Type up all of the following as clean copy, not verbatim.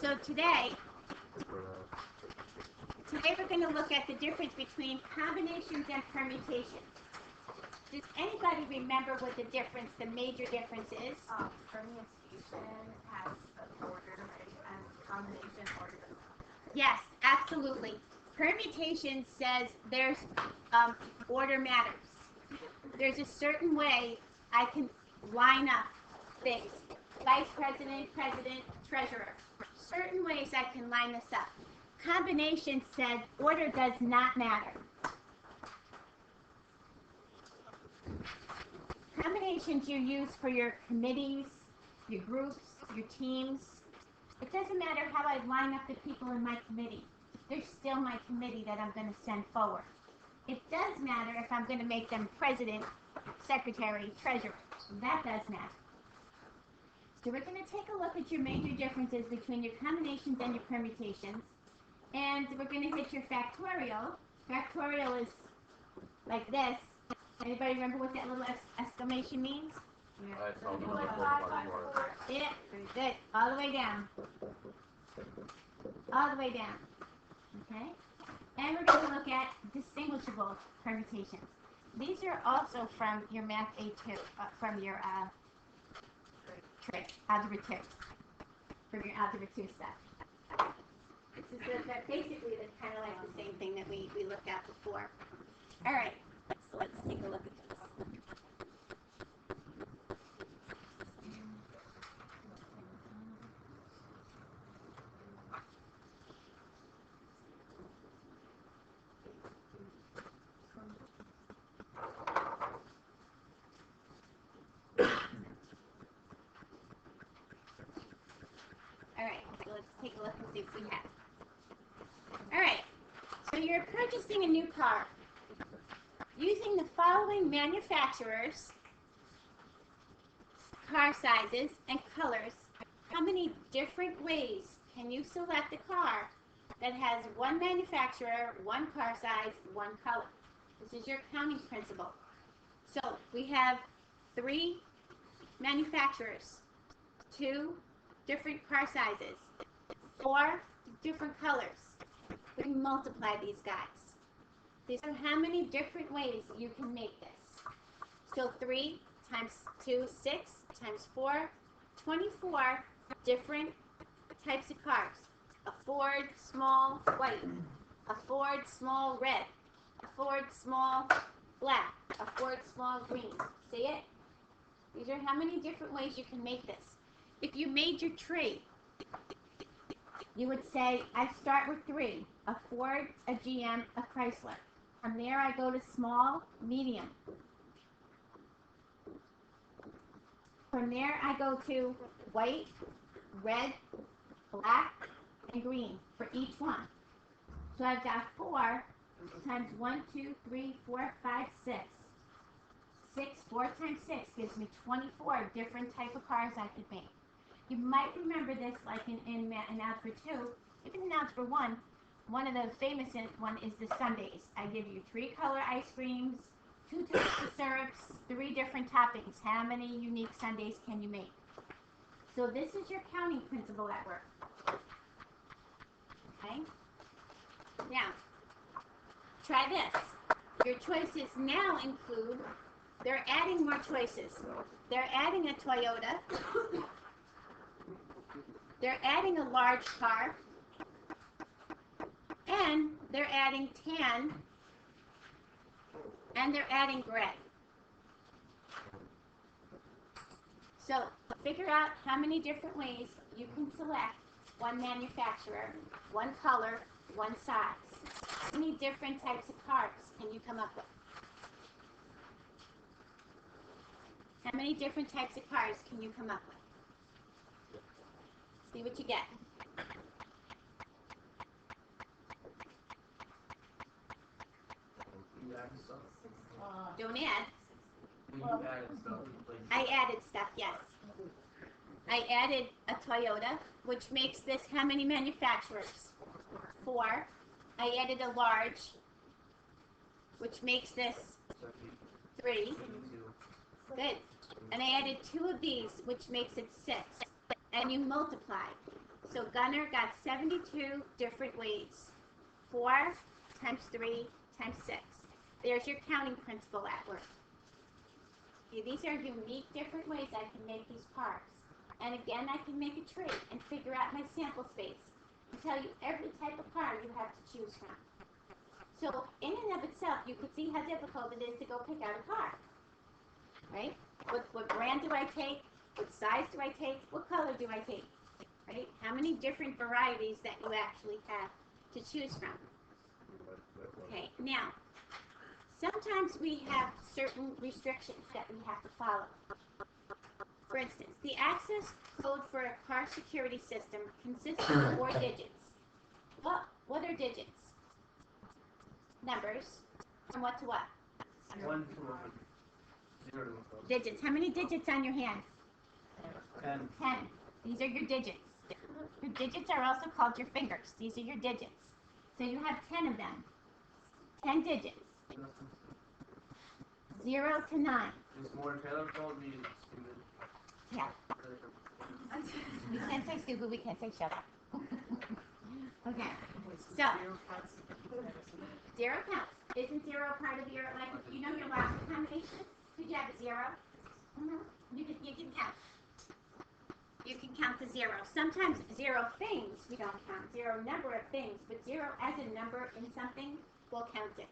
So today we're going to look at the difference between combinations and permutations. Does anybody remember what the major difference is? Permutation has an order, and combination order does not. Yes, absolutely. Permutation says there's order matters. There's a certain way I can line up things. Vice president, president, treasurer. Certain ways I can line this up. Combination said order does not matter. Combinations you use for your committees, your groups, your teams. It doesn't matter how I line up the people in my committee. They're still my committee that I'm going to send forward. It does matter if I'm going to make them president, secretary, treasurer. That does matter. So we're going to take a look at your major differences between your combinations and your permutations. And we're going to hit your factorial. Factorial is like this. Anybody remember what that little exclamation means? Yeah, good. All the way down. All the way down. Okay? And we're going to look at distinguishable permutations. These are also from your Math A2, from your Algebra 2. From your Algebra 2 stuff. This is basically that's kind of like the same thing that we looked at before. All right, so let's take a look at this. All right, so let's take a look and see what we have. All right, so you're purchasing a new car using the following manufacturers, car sizes, and colors. How many different ways can you select a car that has one manufacturer, one car size, one color? This is your counting principle. So we have 3 manufacturers, 2 different car sizes, 4 different colors. We multiply these guys. These are how many different ways you can make this. So 3 times 2, 6 times 4, 24 different types of cars. A Ford small white, a Ford small red, a Ford small black, a Ford small green. See it? These are how many different ways you can make this. If you made your tree, you would say, I start with 3, a Ford, a GM, a Chrysler. From there I go to small, medium. From there I go to white, red, black, and green for each one. So I've got 4 times 1, 2, 3, 4, 5, 6. 4 times 6 gives me 24 different type of cars I could make. You might remember this like in Algebra 2, even in Algebra 1. One of the famous one is the sundaes. I give you 3 color ice creams, 2 types of syrups, 3 different toppings. How many unique sundaes can you make? So this is your counting principle at work. Okay? Now, try this. Your choices now include, they're adding more choices. They're adding a Toyota. They're adding a large car. And they're adding tan. And they're adding gray. So figure out how many different ways you can select one manufacturer, one color, one size. How many different types of cars can you come up with? How many different types of cars can you come up with? See what you get. Don't add. I added stuff, yes. I added a Toyota, which makes this how many manufacturers? 4. I added a large, which makes this 3. Good. And I added 2 of these, which makes it 6. And you multiply. So Gunnar got 72 different ways. 4 times 3 times 6. There's your counting principle at work. Okay, these are unique different ways I can make these cars. And again, I can make a tree and figure out my sample space and tell you every type of car you have to choose from. So in and of itself, you can see how difficult it is to go pick out a car, right? What brand do I take? What size do I take? What color do I take? Right? How many different varieties that you actually have to choose from? Okay, now, sometimes we have certain restrictions that we have to follow. For instance, the access code for a car security system consists of 4 digits. What are digits? Numbers. From what to what? 1 to 0 to 12. Digits. How many digits on your hand? 10. 10. These are your digits. Your digits are also called your fingers. These are your digits. So you have 10 of them. 10 digits. 0 to 9. Is more Taylor told me stupid. Yeah. We can't say stupid, we can't say shut up. Okay. So, 0 counts. Isn't 0 part of your, like, you know your logical combination? Could you have a 0? You can count. You can count to 0. Sometimes 0 things we don't count. 0 number of things, but 0 as a number in something, we'll count it.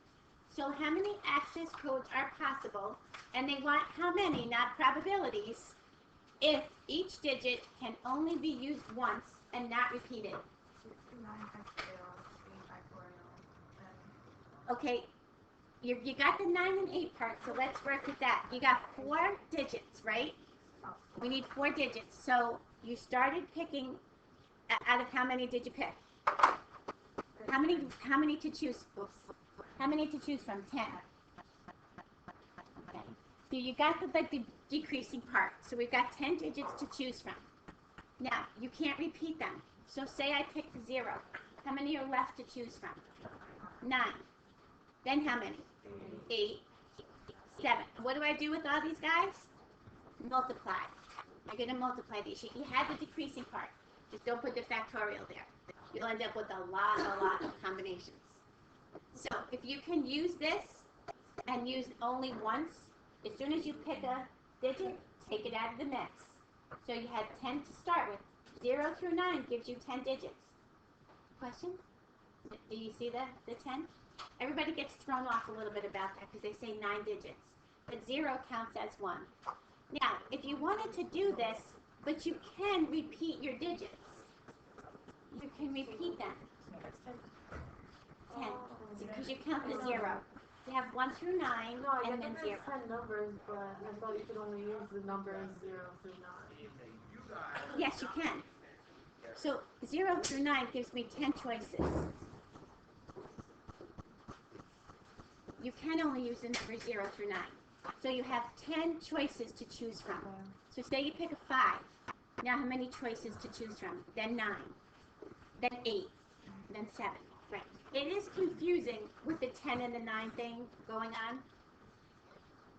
So how many access codes are possible? And they want how many, not probabilities, if each digit can only be used once and not repeated. 9 factorial, 3 factorial, Okay, you got the 9 and 8 part, so let's work with that. You got 4 digits, right? We need 4 digits. So you started picking, out of how many did you pick? How many to choose? How many to choose from? 10. Okay. So you got the decreasing part. So we've got 10 digits to choose from. Now, you can't repeat them. So say I picked 0. How many are left to choose from? 9. Then how many? 8. 7. What do I do with all these guys? Multiply. You're going to multiply these. You had the decreasing part. Just don't put the factorial there. You'll end up with a lot of combinations. So if you can use this and use only once, as soon as you pick a digit, take it out of the mix. So you had 10 to start with. 0 through 9 gives you 10 digits. Question? Do you see the 10? Everybody gets thrown off a little bit about that because they say 9 digits. But 0 counts as 1. Now, if you wanted to do this, but you can repeat your digits. You can repeat them. 10. Because you count the 0. You have 1 through 9 No, I and get then that 0. there's 10 numbers, but I thought you could only use the numbers 0 through 9. Yes, you can. So 0 through 9 gives me 10 choices. You can only use the number 0 through 9. So you have 10 choices to choose from. So say you pick a 5. Now how many choices to choose from? Then 9. Then 8. Then 7. Right. It is confusing with the 10 and the 9 thing going on.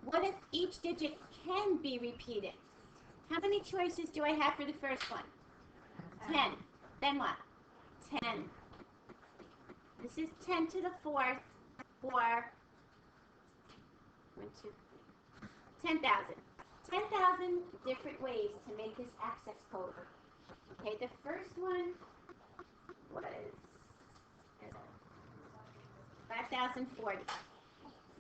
What if each digit can be repeated? How many choices do I have for the first one? 10. Then what? 10. This is 10 to the 4th, or 10,000. 10,000 different ways to make this access code. Okay, the first one was 5,040.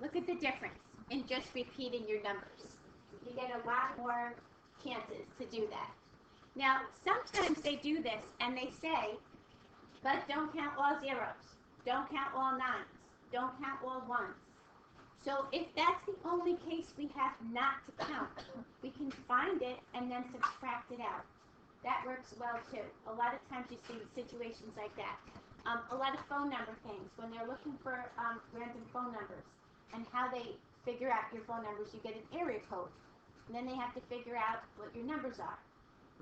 Look at the difference in just repeating your numbers. You get a lot more chances to do that. Now, sometimes they do this and they say, but don't count all zeros. Don't count all nines. Don't count all ones. So if that's the only case we have not to count, we can find it and then subtract it out. That works well too. A lot of times you see situations like that. A lot of phone number things, when they're looking for random phone numbers and how they figure out your phone numbers, you get an area code. And then they have to figure out what your numbers are.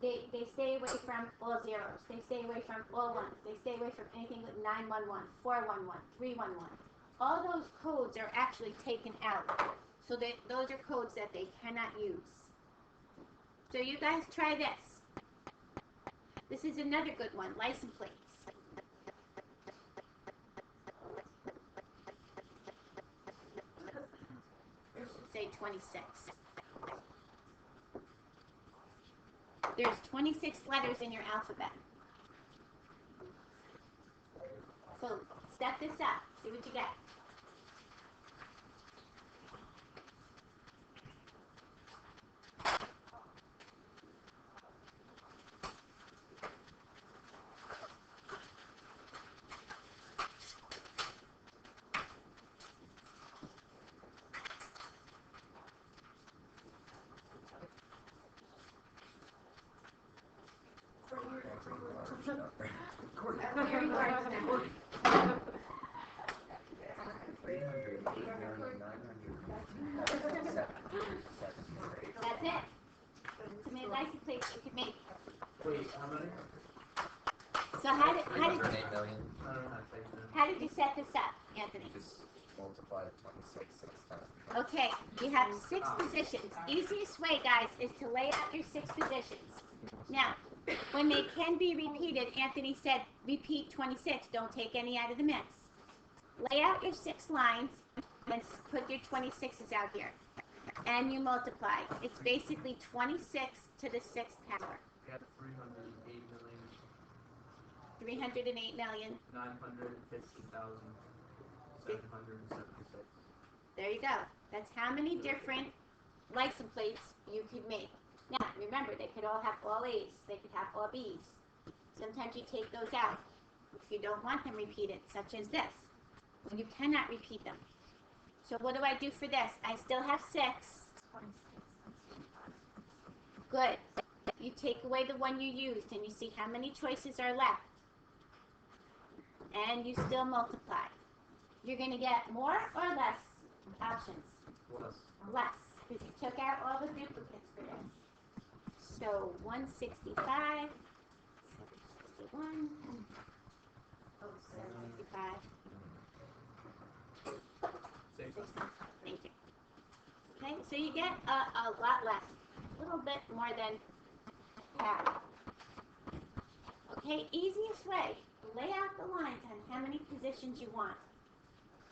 They stay away from all zeros. They stay away from all ones. They stay away from anything with 911, 411, 311. All those codes are actually taken out. So those are codes that they cannot use. So you guys try this. This is another good one, license plates. Say 26. There's 26 letters in your alphabet. So step this up, see what you get. Very hard to know. 300, 800, 900, That's it. How many license plates you could make? Wait, how many? So how did 308 million. I don't know how to say that. how did you set this up, Anthony? Just multiply 26 6 times. Okay, you have 6 positions. Easiest way, guys, is to lay out your 6 positions. Now, when they can be repeated, Anthony said repeat 26. Don't take any out of the mix. Lay out your 6 lines and put your 26s out here. And you multiply. It's basically 26 to the 6th power. We got 308 million, 308 million. 950,776. There you go. That's how many different license plates you could make. Now, remember, they could all have all A's. They could have all B's. Sometimes you take those out if you don't want them repeated, such as this, when you cannot repeat them. So what do I do for this? I still have 6. Good. You take away the one you used, and you see how many choices are left. And you still multiply. You're going to get more or less options. Plus. Less, because you took out all the duplicates for this. So 165, 761, 765. Thank you. Okay, so you get a lot less, a little bit more than half. Okay, easiest way, lay out the lines on how many positions you want.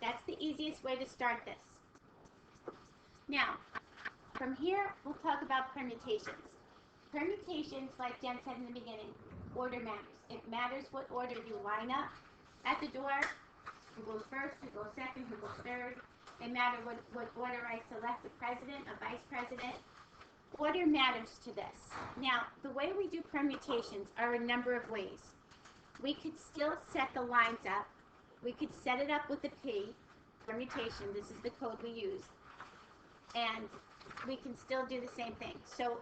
That's the easiest way to start this. Now, from here, we'll talk about permutations. Permutations, like Jen said in the beginning, order matters. It matters what order you line up at the door. Who goes first, who goes second, who goes third. It matters what order I select the president, a vice president. Order matters to this. Now, the way we do permutations are a number of ways. We could still set the lines up. We could set it up with a P, permutation. This is the code we use. And we can still do the same thing. So,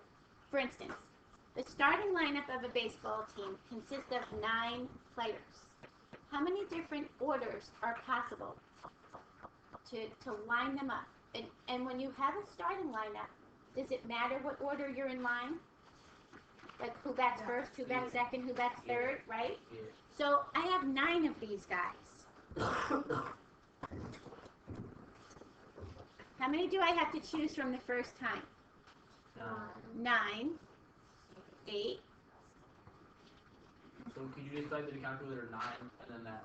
for instance, the starting lineup of a baseball team consists of 9 players. How many different orders are possible to line them up? And when you have a starting lineup, does it matter what order you're in line? Like who bats first, who bats second, who bats third, right? Yeah. So I have 9 of these guys. How many do I have to choose from the first time? 9, 8. So could you just type in the calculator 9 and then that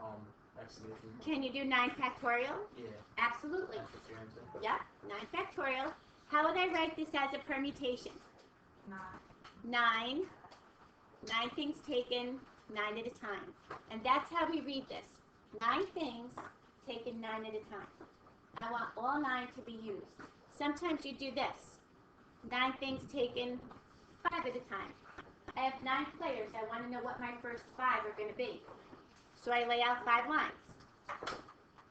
exclamation? Can you do 9 factorial? Yeah. Absolutely. That's what your answer. Yep, 9 factorial. How would I write this as a permutation? 9 things taken, 9 at a time. And that's how we read this. 9 things taken 9 at a time. I want all 9 to be used. Sometimes you do this. 9 things taken 5 at a time. I have 9 players. I want to know what my first 5 are going to be. So I lay out 5 lines.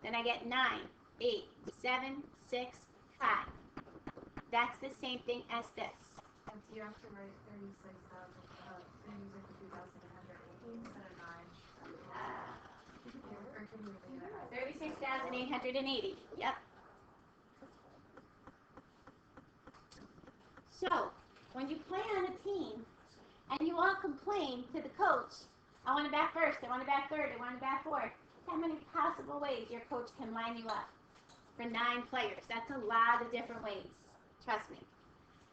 Then I get 9, 8, 7, 6, 5. That's the same thing as this. And so you have to write 36,818 instead of 9. Or can you leave it at 36,880. Yep. So, when you play on a team and you all complain to the coach, I want to bat first, I want to bat third, I want to bat fourth, how many possible ways your coach can line you up for 9 players? That's a lot of different ways. Trust me.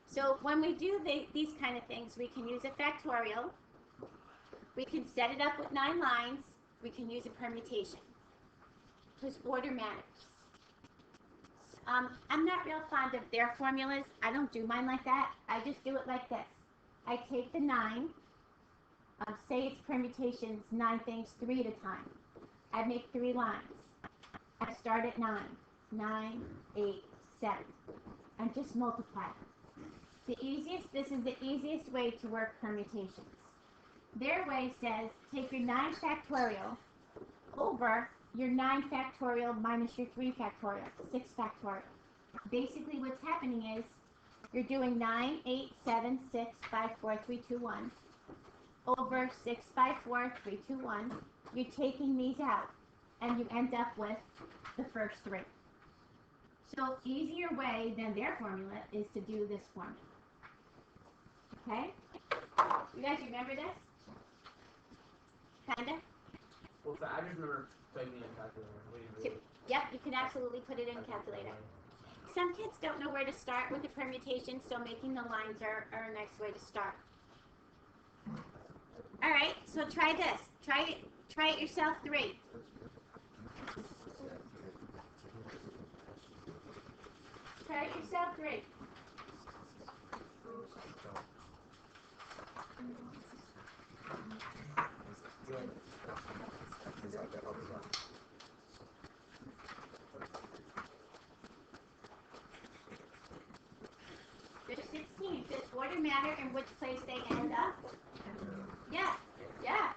So when we do these kind of things, we can use a factorial. We can set it up with 9 lines. We can use a permutation. Because order matters. I'm not real fond of their formulas. I don't do mine like that. I just do it like this. I take the 9, say it's permutations, 9 things, 3 at a time. I make 3 lines. I start at 9, 9, 8, 7, and just multiply. This is the easiest way to work permutations. Their way says, take your 9 factorial over your 9 factorial minus your 3 factorial, 6 factorial. Basically what's happening is, you're doing 9, 8, 7, 6, 5, 4, 3, 2, 1, over 6, 5, 4, 3, 2, 1. You're taking these out, and you end up with the first 3. So, easier way than their formula is to do this formula. Okay? You guys remember this? Kinda? Well, I just remember taking it in calculator. Yep, you can absolutely put it in a calculator. Some kids don't know where to start with the permutation, so making the lines are a nice way to start. Alright, so try this. Try it yourself 3. Try it yourself 3. There's 16. Does order matter in which place they end up? Yeah.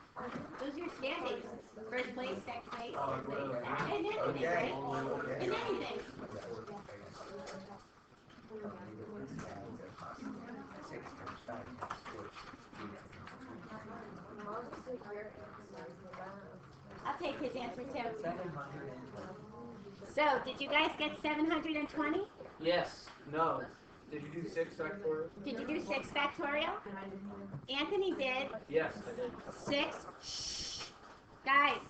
Those are your standings. First place, second place, third place. In anything, right? In anything. I'll take his answer too. So, did you guys get 720? Yes. No. Did you do 6 factorial? Did you do 6 factorial? Anthony did. Yes, I did. 6. Shh. Guys.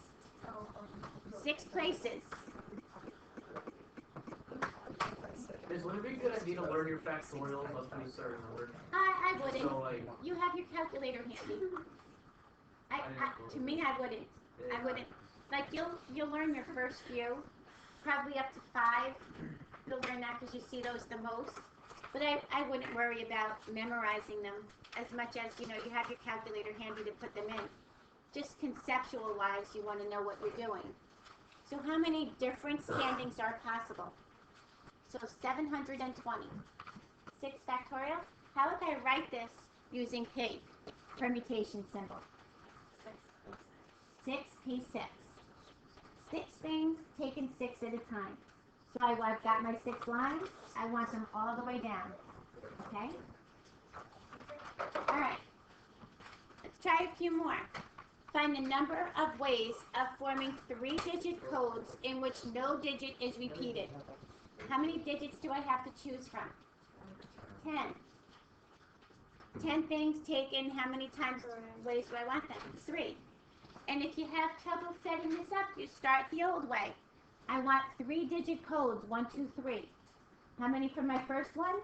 6 places. Would it be a good idea to learn your factorials up to a certain number? I wouldn't. So, like, You have your calculator handy. To me, I wouldn't. I wouldn't. Like, you'll learn your first few, probably up to 5. You'll learn that because you see those the most. But I wouldn't worry about memorizing them as much as, you have your calculator handy to put them in. Just conceptual-wise, you want to know what you're doing. So how many different standings are possible? So 720. 6 factorial? How would I write this using P? Permutation symbol. 6P6. 6 things taken 6 at a time. So I've got my 6 lines. I want them all the way down. Okay? Alright. Let's try a few more. Find the number of ways of forming 3-digit codes in which no digit is repeated. How many digits do I have to choose from? 10. 10 things taken, how many times ways do I want them? 3. And if you have trouble setting this up, you start the old way. I want 3-digit codes, 1, 2, 3. How many for my first one?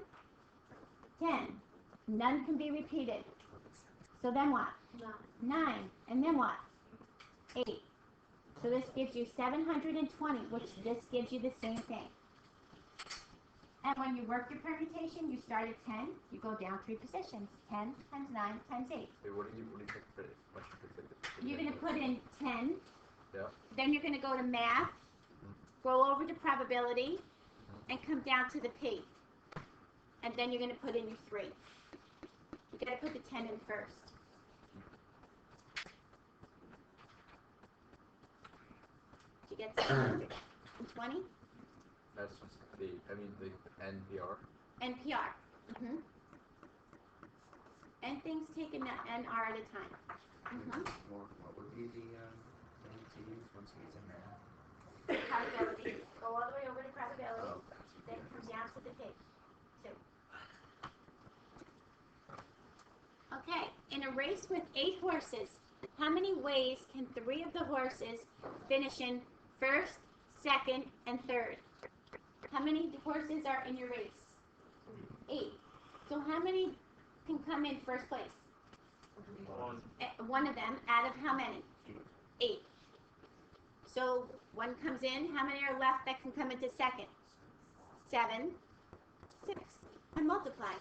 10. None can be repeated. So then what? 9. And then what? 8. So this gives you 720, which this gives you the same thing. And when you work your permutation, you start at 10, you go down 3 positions. 10 times 9 times 8. What do you put it? What should we put it? You're going to put in 10. Yeah. Then you're going to go to math, go over to probability, and come down to the P. And then you're going to put in your 3. You got to put the 10 in first. Did you get 20? That's just the NPR. NPR. And things taken an R at a time. What would be the thing to use once we get in there? Probability. Go all the way over to probability. Oh, Then come down to the P. 2. Okay, in a race with 8 horses, how many ways can 3 of the horses finish in first, second, and third? How many horses are in your race? 8. So how many can come in first place? One. One of them out of how many? 8. So one comes in. How many are left that can come into second? 7, 6. And multiply.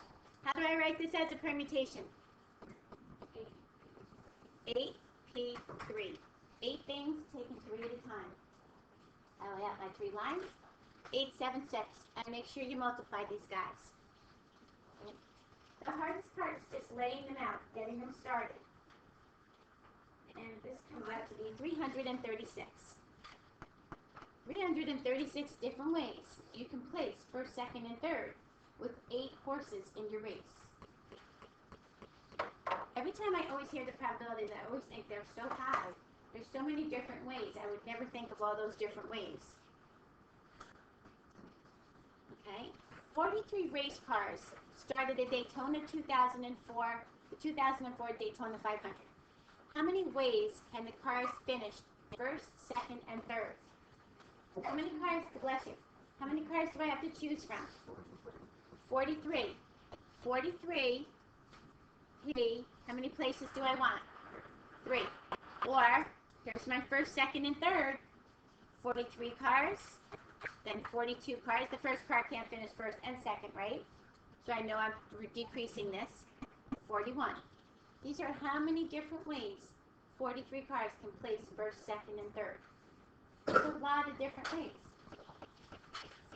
How do I write this as a permutation? 8p3. 8 things taken 3 at a time. I lay out my 3 lines. 8, 7, 6. And make sure you multiply these guys. Okay. The hardest part is just laying them out, getting them started. And this comes out to be 336. 336 different ways you can place first, second, and third with 8 horses in your race. Every time I always hear the probabilities, I always think they're so high. There's so many different ways. I would never think of all those different ways. Okay? 43 race cars started at Daytona 2004, the 2004 Daytona 500. How many ways can the cars finish first, second, and third? How many cars, bless you, how many cars do I have to choose from? 43. 43. How many places do I want? 3. Or, here's my first, second, and third. 43 cars, then 42 cars. The first car can't finish first and second, right? So I know I'm decreasing this. 41. These are how many different ways 43 cars can place first, second, and third. There's a lot of different ways.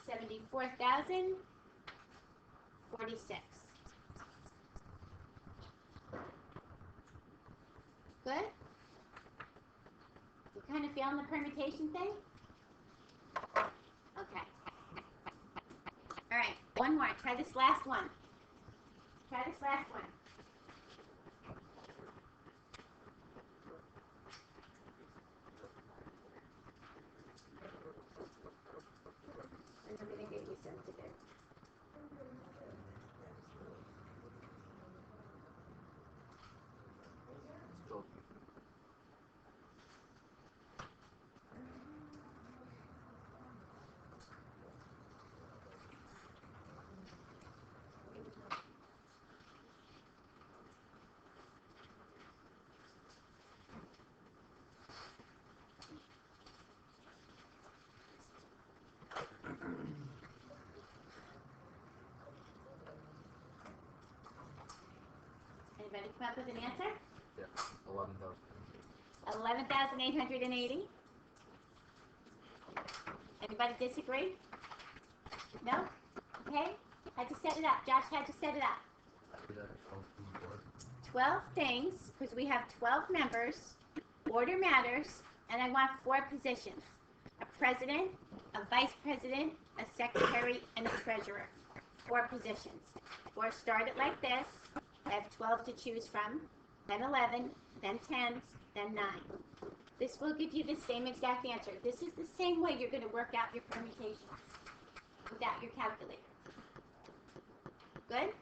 74,046. Good? You kind of feeling the permutation thing? Okay. All right, one more. Try this last one. Try this last one. And I'm going to give you some to do. Anybody come up with an answer? Yeah, 11,000. 11,880. Anybody disagree? No? Okay. Had to set it up. Josh had to set it up. 12 things, because we have 12 members. Order matters, and I want 4 positions. A president, a vice president, a secretary, and a treasurer. 4 positions. 4 started like this. I have 12 to choose from, then 11, then 10, then 9. This will give you the same exact answer. This is the same way you're going to work out your permutations without your calculator. Good?